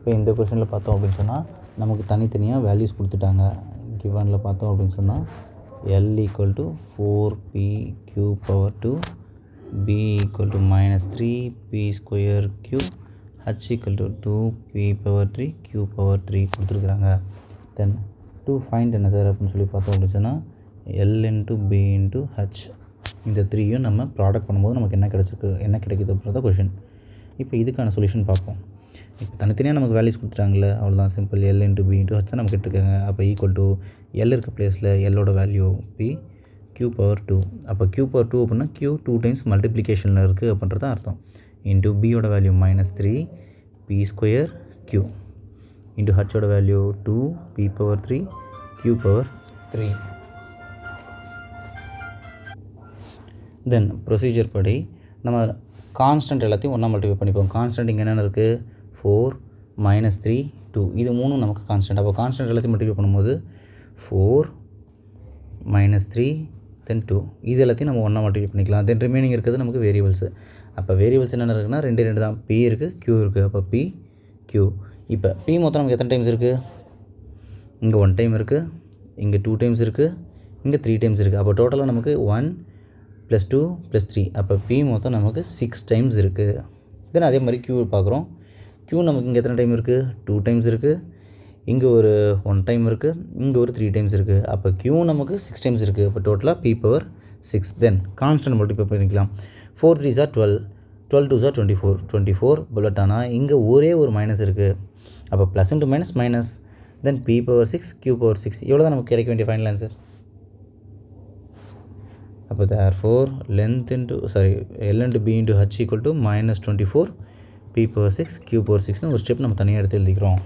இப்போ இந்த கொஷனில் பார்த்தோம் அப்படின்னு சொன்னால் நமக்கு தனித்தனியாக வேல்யூஸ் கொடுத்துட்டாங்க. கிவனில் பார்த்தோம் அப்படின்னு சொன்னால் L equal to 4p q power 2, b equal to -3p square q, h equal to 2p power 3 q power 3 கொடுத்துருக்குறாங்க. தென் டு ஃபைண்ட் என்ன சார் அப்படின்னு சொல்லி பார்த்தோம் அப்படின்னு சொன்னால் L into b into h இந்த 3யும் நம்ம ப்ராடக்ட் பண்ணும்போது நமக்கு என்ன கிடைக்குது அப்படின்றத கொஷின். இப்போ இதுக்கான சொல்யூஷன் பார்ப்போம். இப்போ தனித்தனியாக நமக்கு வேல்யூஸ் கொடுத்துட்டாங்களே, அவ்வளோதான் simple. L into b into h தான் நமக்கு கேட்டிருக்காங்க. அப்போ ஈக்குவல் டு L இருக்க பிளேஸில் Lோட வேல்யூ p q பவர் 2. அப்போ q பவர் 2 அப்படின்னா q 2 டைம்ஸ் மல்டிப்ளிகேஷனில் இருக்குது அப்படின்றது அர்த்தம். இன்ட்டு b-யோட value -3 p square q into h-ஓட value 2 p power 3 q power 3. Then procedure படி நம்ம கான்ஸ்டன்ட் எல்லாத்தையும் ஒன்றா மல்டிப்ளை பண்ணிப்போம். கான்ஸ்டன்ட் இங்கே என்னென்ன இருக்குது? 4 -3 2 இது மூணும் நமக்கு கான்ஸ்டன்ட். அப்போ கான்ஸ்டன்ட் எல்லாத்தையும் மல்டிப்ளை பண்ணும்போது 4 -3 தென் 2 இது எல்லாத்தையும் நம்ம ஒன்றா மல்டிப்ளை பண்ணிக்கலாம். தென் ரிமைனிங் இருக்கிறது நமக்கு வேரியபிள்ஸு. அப்போ வேரியபிள்ஸ் என்னென்ன இருக்குன்னா 2 தான். p இருக்குது, q இருக்குது. அப்போ p q. இப்போ p மொத்தம் நமக்கு எத்தனை டைம்ஸ் இருக்குது? இங்கே 1 டைம் இருக்குது, இங்கே 2 டைம்ஸ் இருக்குது, இங்கே 3 டைம்ஸ் இருக்குது. அப்போ டோட்டலாக நமக்கு 1 + 2 + 3. அப்போ p மொத்தம் நமக்கு 6 டைம்ஸ் இருக்குது. தென் அதே மாதிரி q பார்க்குறோம். q நமக்கு இங்கே எத்தனை டைம் இருக்குது? 2 டைம்ஸ் இருக்குது, இங்கே ஒரு 1 டைம் இருக்குது, இங்கே ஒரு 3 டைம்ஸ் இருக்குது. அப்போ q நமக்கு 6 டைம்ஸ் இருக்குது. அப்போ டோட்டலாக p பவர் 6. தென் கான்ஸ்டன்ட் மல்டிப்ளை பண்ணிக்கலாம். 4 3s are 12, 12 2s are 24, 24. But ஆனால் இங்கே ஒரே ஒரு மைனஸ் இருக்குது. அப்போ ப்ளஸ் இன்ட்டு மைனஸ் மைனஸ். தென் p பவர் 6 q பவர் 6. எவ்வளோ தான் நமக்கு கிடைக்க வேண்டிய ஃபைனல் ஆன்சர்? அப்போ therefore L into b into h equal to -24 p power 6 q power 6னு ஒரு ஸ்டெப் நம்ம தனியாக எடுத்து எழுதிக்கிறோம்.